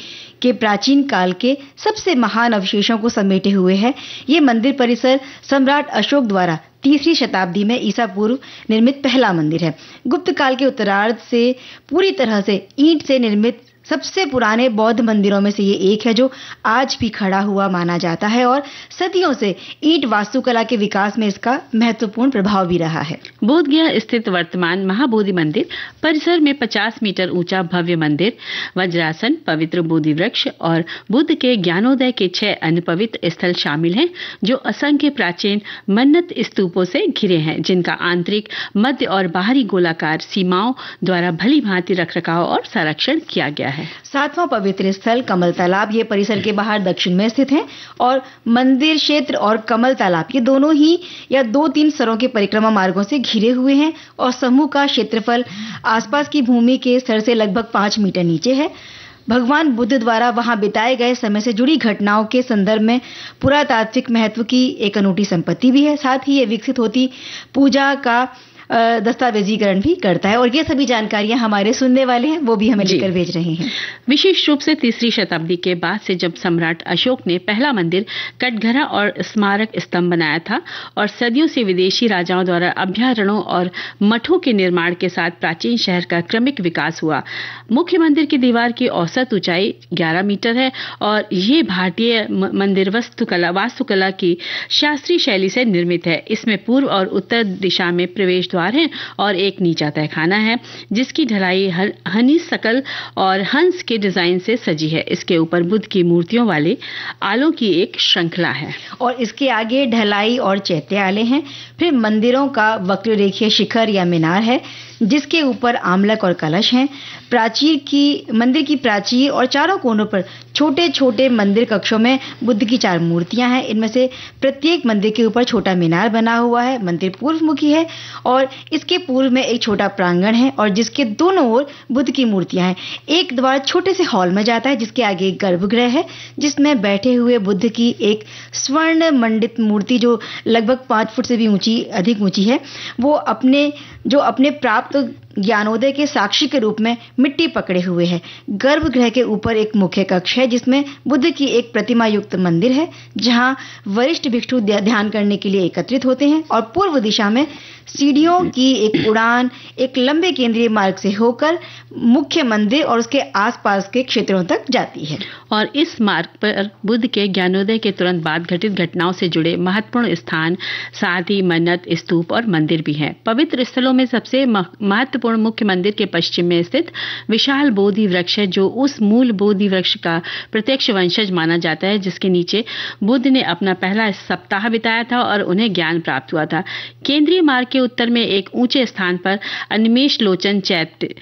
के प्राचीन काल के सबसे महान अवशेषों को समेटे हुए है। ये मंदिर परिसर सम्राट अशोक द्वारा 3री शताब्दी में ईसा पूर्व निर्मित पहला मंदिर है। गुप्त काल के उत्तरार्ध से पूरी तरह से ईंट से निर्मित सबसे पुराने बौद्ध मंदिरों में से ये एक है, जो आज भी खड़ा हुआ माना जाता है और सदियों से ईंट वास्तुकला के विकास में इसका महत्वपूर्ण प्रभाव भी रहा है।
बोध गया स्थित वर्तमान महाबोधि मंदिर परिसर में 50 मीटर ऊंचा भव्य मंदिर, वज्रासन, पवित्र बोधि वृक्ष और बुद्ध के ज्ञानोदय के 6 अन्य पवित्र स्थल शामिल हैं, जो असंख्य प्राचीन मन्नत स्तूपों से घिरे हैं, जिनका आंतरिक, मध्य और बाहरी गोलाकार सीमाओं द्वारा भली भांति रखरखाव और संरक्षण किया गया है।
7वां पवित्र स्थल कमल तालाब ये परिसर के बाहर दक्षिण में स्थित है और मंदिर क्षेत्र और कमल तालाब ये दोनों ही या 2-3 स्तरों के परिक्रमा मार्गों से घिरे हुए हैं और समूह का क्षेत्रफल आसपास की भूमि के स्तर से लगभग 5 मीटर नीचे है। भगवान बुद्ध द्वारा वहां बिताए गए समय से जुड़ी घटनाओं के संदर्भ में पुरातात्विक महत्व की एक अनूठी संपत्ति भी है। साथ ही ये विकसित होती पूजा का दस्तावेजीकरण भी करता है और ये सभी जानकारियां हमारे सुनने वाले हैं वो भी हमें लिखकर भेज रहे हैं।
विशेष रूप से 3री शताब्दी के बाद से जब सम्राट अशोक ने पहला मंदिर कटघरा और स्मारक स्तंभ बनाया था और सदियों से विदेशी राजाओं द्वारा अभ्यारण्यों और मठों के निर्माण के साथ प्राचीन शहर का क्रमिक विकास हुआ। मुख्य मंदिर की दीवार की औसत ऊंचाई 11 मीटर है और ये भारतीय मंदिर वास्तुकला की शास्त्रीय शैली से निर्मित है। इसमें पूर्व और उत्तर दिशा में प्रवेश द्वार है और एक नीचा तहखाना है, जिसकी ढलाई हनी सकल और हंस के डिजाइन से सजी है। इसके ऊपर बुद्ध की मूर्तियों वाले आलों की एक श्रृंखला है
और इसके आगे ढलाई और चैत्य आले हैं। फिर मंदिरों का वक्र रेखीय शिखर या मीनार है, जिसके ऊपर आमलक और कलश हैं। मंदिर की प्राचीर और चारों कोनों पर छोटे छोटे मंदिर कक्षों में बुद्ध की 4 मूर्तियां हैं। इनमें से प्रत्येक मंदिर के ऊपर छोटा मीनार बना हुआ है। मंदिर पूर्वमुखी है और इसके पूर्व में एक छोटा प्रांगण है और जिसके दोनों ओर बुद्ध की मूर्तियां हैं। एक द्वार छोटे से हॉल में जाता है, जिसके आगे एक गर्भगृह है, जिसमें बैठे हुए बुद्ध की एक स्वर्ण मंडित मूर्ति जो लगभग 5 फुट से भी अधिक ऊंची है, वो अपने प्राप्त ज्ञानोदय के साक्षी के रूप में मिट्टी पकड़े हुए है। गर्भगृह के ऊपर एक मुख्य कक्ष है, जिसमें बुद्ध की एक प्रतिमा युक्त मंदिर है, जहां वरिष्ठ भिक्षु ध्यान करने के लिए एकत्रित होते हैं और पूर्व दिशा में सीढ़ियों की एक उड़ान एक लंबे केंद्रीय मार्ग से होकर मुख्य मंदिर और उसके आसपास के क्षेत्रों तक जाती है।
और इस मार्ग पर बुद्ध के ज्ञानोदय के तुरंत बाद घटित घटनाओं से जुड़े महत्वपूर्ण स्थान, साथ ही मन्नत स्तूप और मंदिर भी हैं। पवित्र स्थलों में सबसे महत्वपूर्ण मुख्य मंदिर के पश्चिम में स्थित विशाल बोधि वृक्ष है, जो उस मूल बोधि वृक्ष का प्रत्यक्ष वंशज माना जाता है, जिसके नीचे बुद्ध ने अपना पहला सप्ताह बिताया था और उन्हें ज्ञान प्राप्त हुआ था। केंद्रीय मार्ग के उत्तर में एक ऊंचे स्थान पर अनिमेष लोचन चैत्य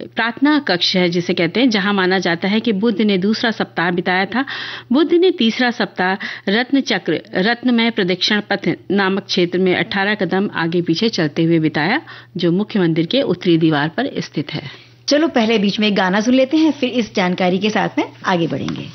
प्रार्थना कक्ष है, जिसे कहते हैं, जहां माना जाता है कि बुद्ध ने दूसरा सप्ताह बिताया था। बुद्ध ने तीसरा सप्ताह रत्न चक्र रत्नमय प्रदक्षिण पथ नामक क्षेत्र में 18 कदम आगे पीछे चलते हुए बिताया, जो मुख्य मंदिर के उत्तरी दीवार पर स्थित है।
चलो पहले बीच में गाना सुन लेते हैं, फिर इस जानकारी के साथ में आगे बढ़ेंगे।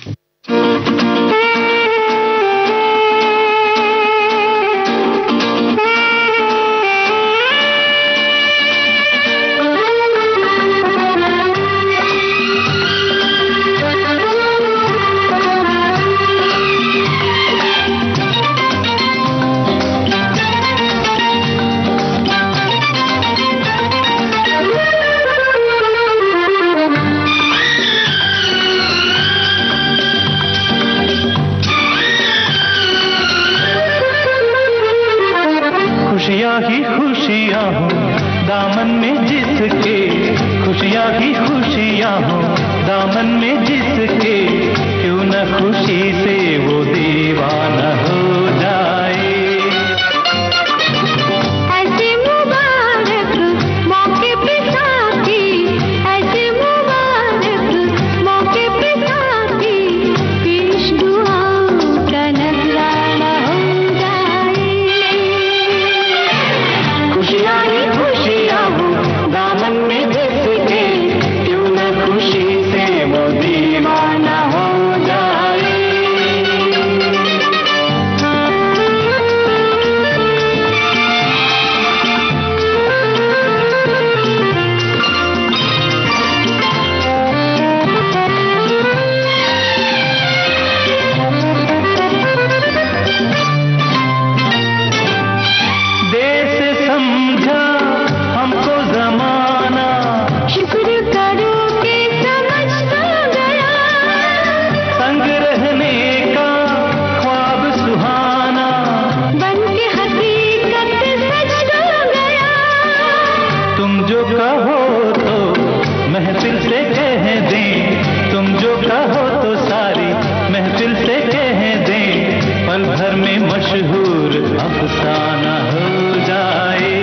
कहो तो महफिल से कह दें, तुम जो कहो तो सारी महफिल से कह दें, पल भर में मशहूर अफसाना हो जाए।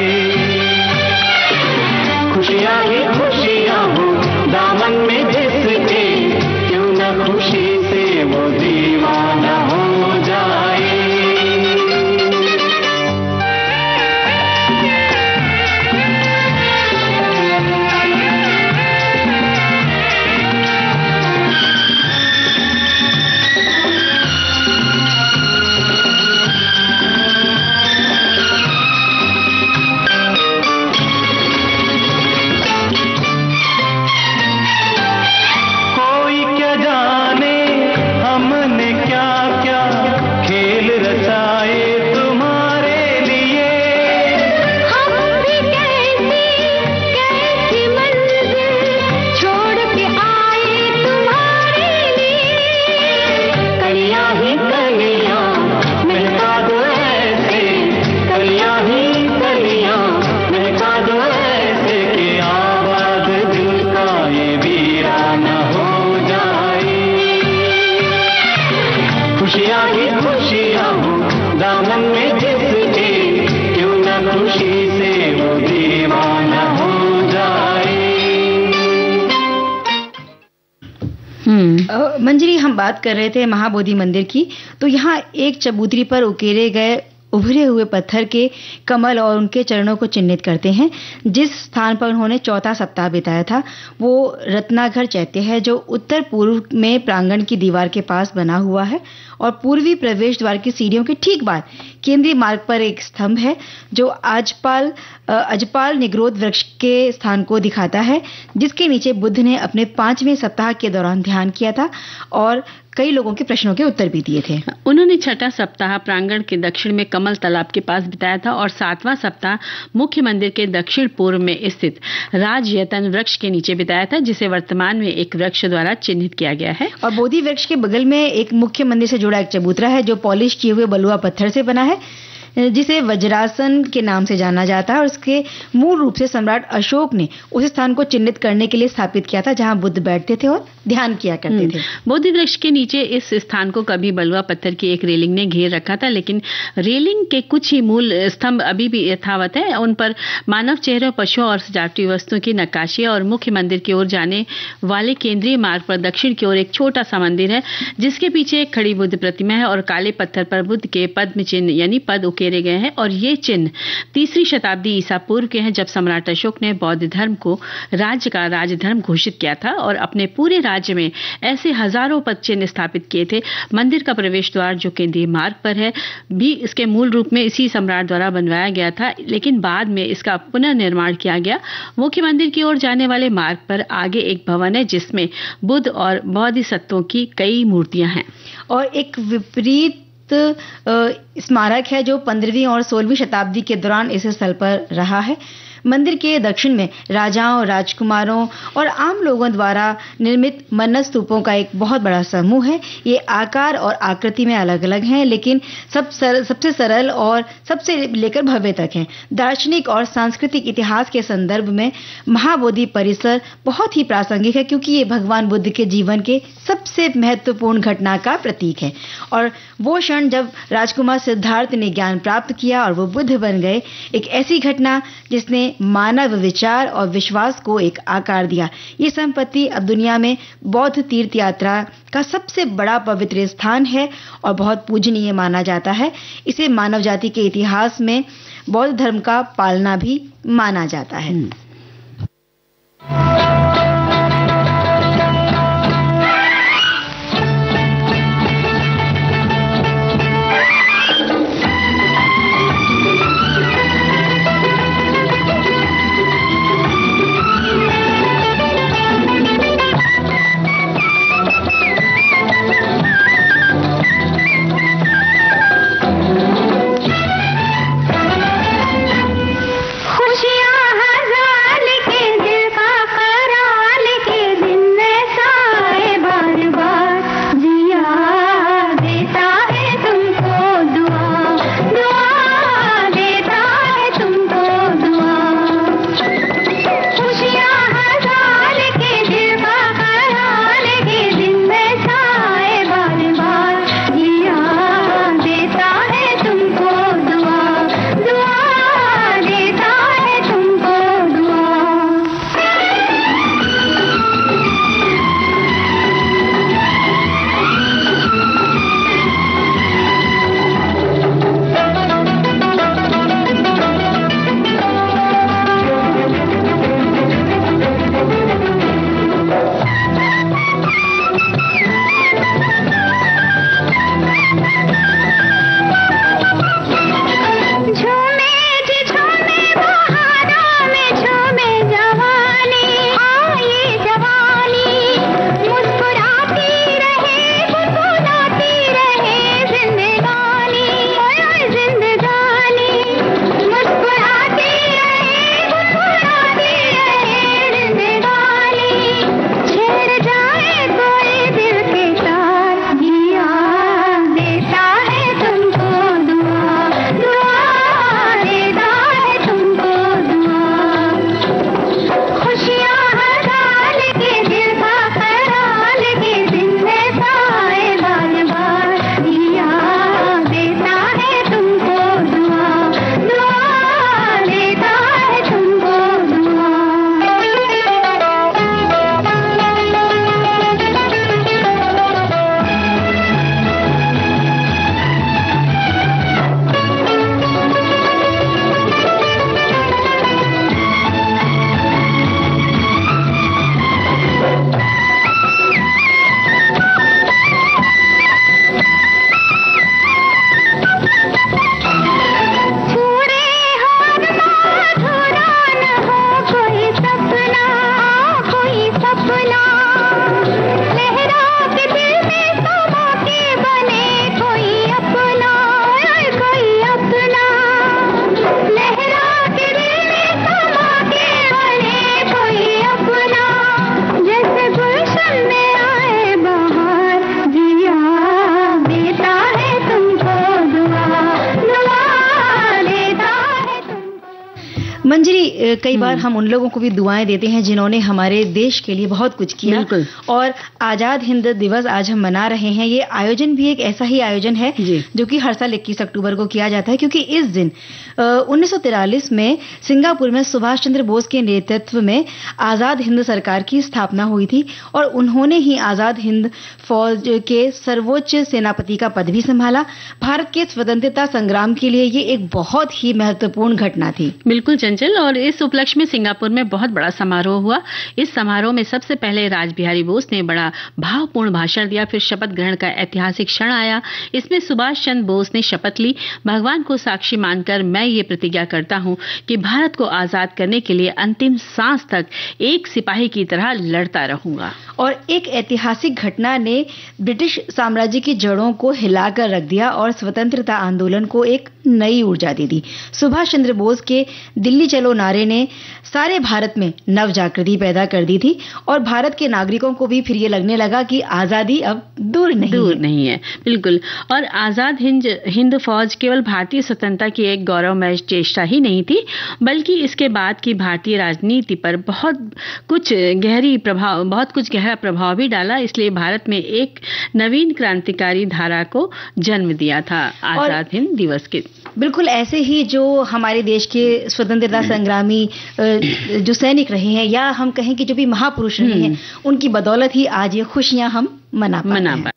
खुशियाँ ही खुशियाँ हो दामन में जिसके, क्यों न खुशी से वो दीवाना हो जाए।
मंजरी, हम बात कर रहे थे महाबोधि मंदिर की, तो यहाँ एक चबूतरी पर उकेरे गए उभरे हुए पत्थर के कमल और उनके चरणों को चिन्हित करते हैं। जिस स्थान पर उन्होंने चौथा सप्ताह बिताया था वो रत्नाघर चैत्य है, जो उत्तर पूर्व में प्रांगण की दीवार के पास बना हुआ है और पूर्वी प्रवेश द्वार की सीढ़ियों के ठीक बाद केंद्रीय मार्ग पर एक स्तंभ है जो अजपाल निग्रोध वृक्ष के स्थान को दिखाता है, जिसके नीचे बुद्ध ने अपने 5वें सप्ताह के दौरान ध्यान किया था और कई लोगों के प्रश्नों के उत्तर भी दिए थे।
उन्होंने छठा सप्ताह प्रांगण के दक्षिण में कमल तालाब के पास बिताया था और 7वां सप्ताह मुख्य मंदिर के दक्षिण पूर्व में स्थित राजयतन वृक्ष के नीचे बिताया था, जिसे वर्तमान में एक वृक्ष द्वारा चिन्हित किया गया है।
और बोधि वृक्ष के बगल में एक मुख्य मंदिर से जुड़ा एक चबूतरा है जो पॉलिश किए हुए बलुआ पत्थर से बना है, जिसे वज्रासन के नाम से जाना जाता है और इसके मूल रूप से सम्राट अशोक ने उस स्थान को चिन्हित करने के लिए स्थापित किया था जहां बुद्ध बैठते थे और ध्यान किया करते थे।
बोधि वृक्ष के नीचे इस स्थान को कभी बलुआ पत्थर की एक रेलिंग ने घेर रखा था, लेकिन रेलिंग के कुछ ही मूल स्तंभ अभी भी यथावत है। उन पर मानव चेहरे, पशुओं और सजावटी वस्तुओं की नक्काशी और मुख्य मंदिर की ओर जाने वाले केंद्रीय मार्ग पर दक्षिण की ओर एक छोटा सा मंदिर है जिसके पीछे एक खड़ी बुद्ध प्रतिमा है और काले पत्थर पर बुद्ध के पद्म चिन्ह यानी पद उकेरे गए हैं और ये चिन्ह 3री शताब्दी ईसा पूर्व के हैं, जब सम्राट अशोक ने बौद्ध धर्म को राज्य का राजधर्म घोषित किया था और अपने पूरे राज्य में ऐसे हजारों पद चिन्ह स्थापित किए थे। मंदिर का प्रवेश द्वार जो केंद्रीय मार्ग पर है भी इसके मूल रूप में इसी सम्राट द्वारा बनवाया गया था, लेकिन बाद में इसका पुनर्निर्माण किया गया। मुख्य मंदिर की ओर जाने वाले मार्ग पर आगे एक भवन है जिसमें बुद्ध और बोधिसत्वों की कई मूर्तियां हैं
और एक विपरीत स्मारक है जो 15वीं और 16वीं शताब्दी के दौरान इस स्थल पर रहा है। मंदिर के दक्षिण में राजाओं, राजकुमारों और आम लोगों द्वारा निर्मित मन्नत स्तूपों का एक बहुत बड़ा समूह है। ये आकार और आकृति में अलग अलग हैं, लेकिन सबसे सरल और सबसे लेकर भव्य तक हैं। दार्शनिक और सांस्कृतिक इतिहास के संदर्भ में महाबोधि परिसर बहुत ही प्रासंगिक है, क्योंकि ये भगवान बुद्ध के जीवन के सबसे महत्वपूर्ण घटना का प्रतीक है और वो क्षण जब राजकुमार सिद्धार्थ ने ज्ञान प्राप्त किया और वो बुद्ध बन गए, एक ऐसी घटना जिसने मानव विचार और विश्वास को एक आकार दिया। ये संपत्ति अब दुनिया में बौद्ध तीर्थ यात्रा का सबसे बड़ा पवित्र स्थान है और बहुत पूजनीय माना जाता है। इसे मानव जाति के इतिहास में बौद्ध धर्म का पालना भी माना जाता है।
खुशियाँ हजार
कई बार हम उन लोगों को भी दुआएं देते हैं जिन्होंने हमारे देश के लिए बहुत कुछ किया। और आजाद हिंद दिवस आज हम मना रहे हैं। ये आयोजन भी एक ऐसा ही आयोजन है जो कि हर साल 21 अक्टूबर को किया जाता है, क्योंकि इस दिन 1943 में सिंगापुर में सुभाष चंद्र बोस के नेतृत्व में आजाद हिंद सरकार की स्थापना हुई थी और उन्होंने ही आजाद हिंद फौज के सर्वोच्च सेनापति का पद भी संभाला। भारत के स्वतंत्रता संग्राम के लिए ये एक बहुत ही महत्वपूर्ण घटना थी।
बिल्कुल चंचल, और इस उपलक्ष्य में सिंगापुर में बहुत बड़ा समारोह हुआ। इस समारोह में सबसे पहले रासबिहारी बोस ने बड़ा भावपूर्ण भाषण दिया, फिर शपथ ग्रहण का ऐतिहासिक क्षण आया। इसमें सुभाष चंद्र बोस ने शपथ ली, भगवान को साक्षी मानकर मैं ये प्रतिज्ञा करता हूं कि भारत को आजाद करने के लिए अंतिम सांस तक एक सिपाही की तरह लड़ता रहूंगा।
और एक ऐतिहासिक घटना ने ब्रिटिश साम्राज्य की जड़ों को हिलाकर रख दिया और स्वतंत्रता आंदोलन को एक नई ऊर्जा दे दी। सुभाष चंद्र बोस के दिल्ली चलो नारे ने सारे भारत में नव जागृति पैदा कर दी थी और भारत के नागरिकों को भी फिर ये लगने लगा कि आजादी अब दूर नहीं है।
बिल्कुल। और आजाद हिंद फौज केवल भारतीय स्वतंत्रता की एक गौरवमय चेष्टा ही नहीं थी, बल्कि इसके बाद की भारतीय राजनीति पर बहुत कुछ गहरा प्रभाव भी डाला। इसलिए भारत में एक नवीन क्रांतिकारी धारा को जन्म दिया था आजाद हिंद दिवस के।
बिल्कुल ऐसे ही जो हमारे देश के स्वतंत्रता संग्रामी जो सैनिक रहे हैं, या हम कहें कि जो भी महापुरुष रहे हैं, उनकी बदौलत ही आज ये खुशियां हम मना पाए।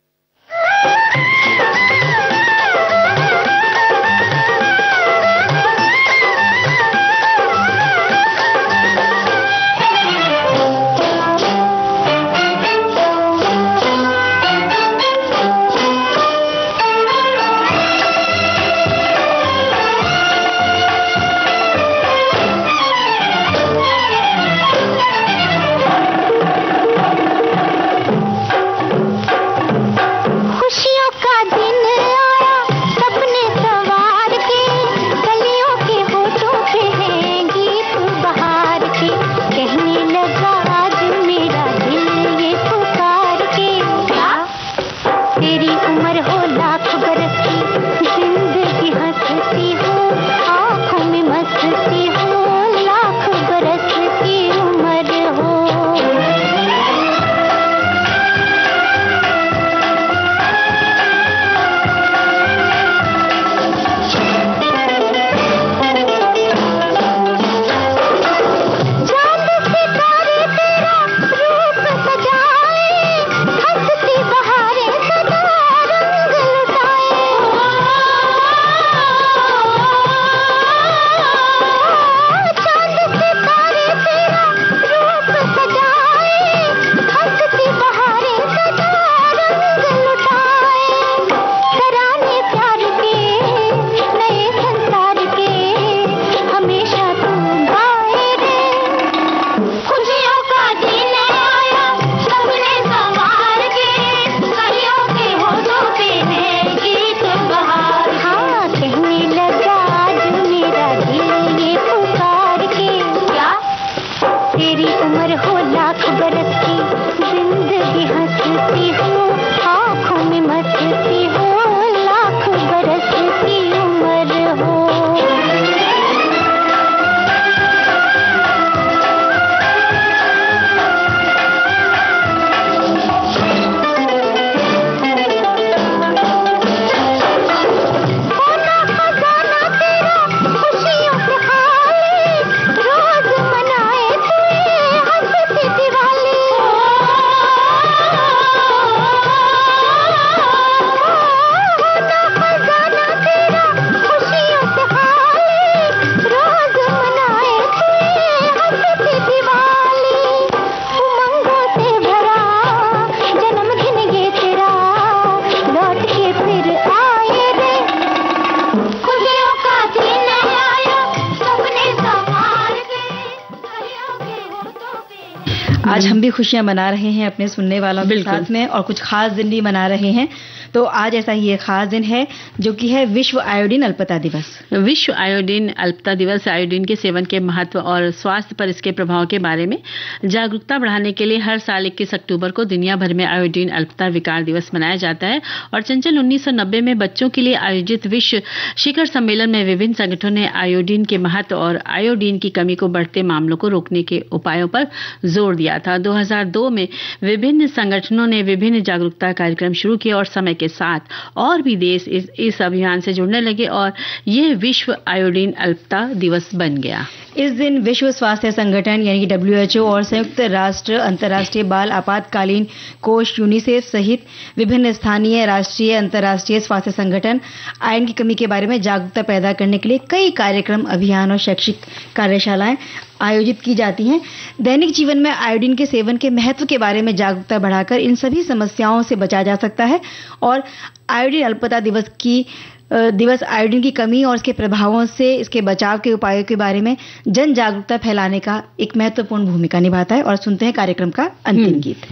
आज हम भी खुशियां मना रहे हैं अपने सुनने वालों के साथ में, और कुछ खास दिन भी मना रहे हैं। तो आज ऐसा ही एक खास दिन है जो कि है विश्व आयोडीन अल्पता दिवस।
विश्व आयोडीन अल्पता दिवस आयोडीन के सेवन के महत्व और स्वास्थ्य पर इसके प्रभाव के बारे में जागरूकता बढ़ाने के लिए हर साल 21 अक्टूबर को दुनिया भर में आयोडीन अल्पता विकार दिवस मनाया जाता है। और चंचल 1990 में बच्चों के लिए आयोजित विश्व शिखर सम्मेलन में विभिन्न संगठनों ने आयोडीन के महत्व और आयोडीन की कमी को बढ़ते मामलों को रोकने के उपायों पर जोर दिया था। 2002 में विभिन्न संगठनों ने विभिन्न जागरूकता कार्यक्रम शुरू किए और समय के साथ और भी देश इस अभियान से जुड़ने लगे और ये विश्व आयोडीन अल्पता दिवस बन गया।
इस दिन विश्व स्वास्थ्य संगठन यानी कि WHO और संयुक्त राष्ट्र अंतर्राष्ट्रीय बाल आपातकालीन कोष यूनिसेफ सहित विभिन्न स्थानीय, राष्ट्रीय, अंतर्राष्ट्रीय स्वास्थ्य संगठन आयरन की कमी के बारे में जागरूकता पैदा करने के लिए कई कार्यक्रम, अभियान और शैक्षिक कार्यशालाएं आयोजित की जाती हैं। दैनिक जीवन में आयोडीन के सेवन के महत्व के बारे में जागरूकता बढ़ाकर इन सभी समस्याओं से बचा जा सकता है और आयोडीन अल्पता दिवस आयोडीन की कमी और इसके प्रभावों से इसके बचाव के उपायों के बारे में जन जागरूकता फैलाने का एक महत्वपूर्ण भूमिका निभाता है। और सुनते हैं कार्यक्रम का अंतिम गीत।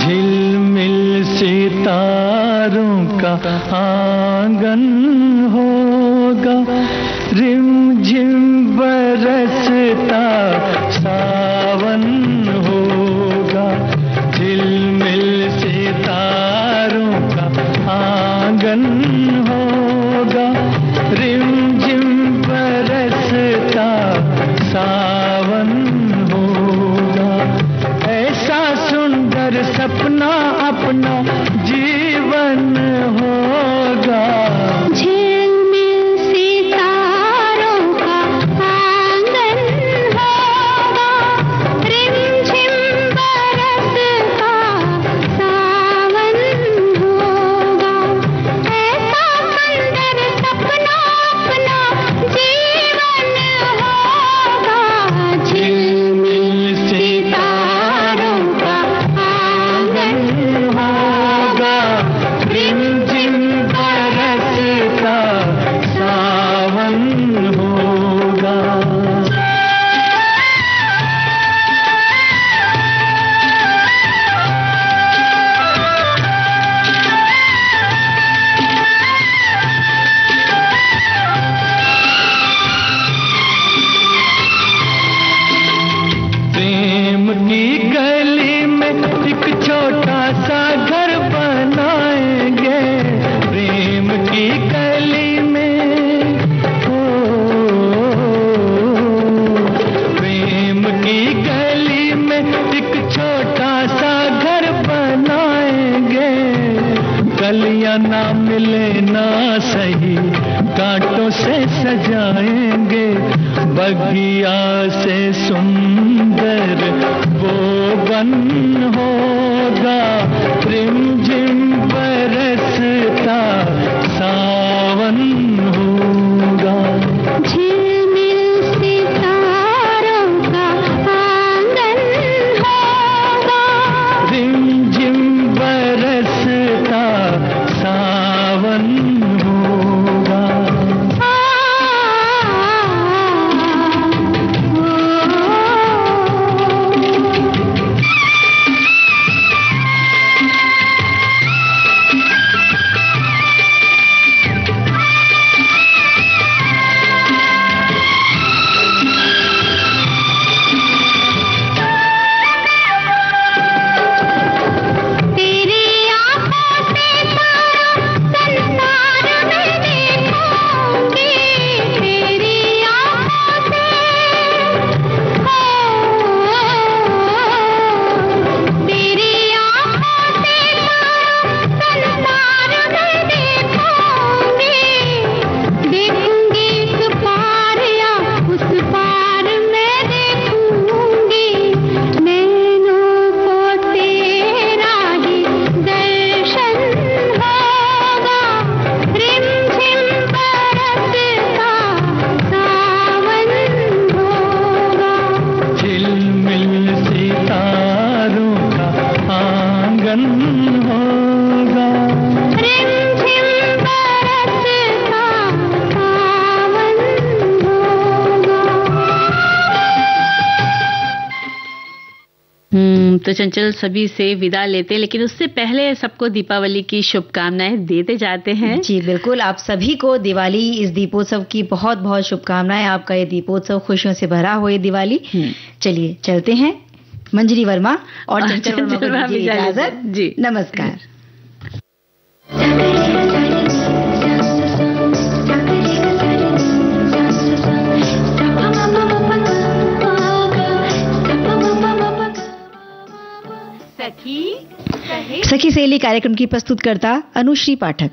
झिलमिल सितारों का आंगन होगा, रिमझिम बरसता सावन होगा। झिलमिल सितारों का आंगन होगा, रिमझिम बरसता सावन होगा। ऐसा सुंदर सपना अपना जीवन होगा। सजाएंगे बगिया से सुंदर वो बन होगा। रिमझिम बरसता सावन होगा।
झिलमिल सितारों का आंगन होगा,
रिमझिम बरसता सावन होगा।
तो चंचल सभी से विदा लेते, लेकिन उससे पहले सबको दीपावली की शुभकामनाएं देते जाते हैं।
जी बिल्कुल, आप सभी को दिवाली, इस दीपोत्सव की बहुत बहुत शुभकामनाएं। आपका ये दीपोत्सव खुशियों से भरा हो, ये दिवाली। चलिए चलते हैं। मंजरी वर्मा और चंचल वर्मा को दीजिए इजाजत।
जी
नमस्कार। सखी सहेली कार्यक्रम की प्रस्तुतकर्ता अनुश्री पाठक।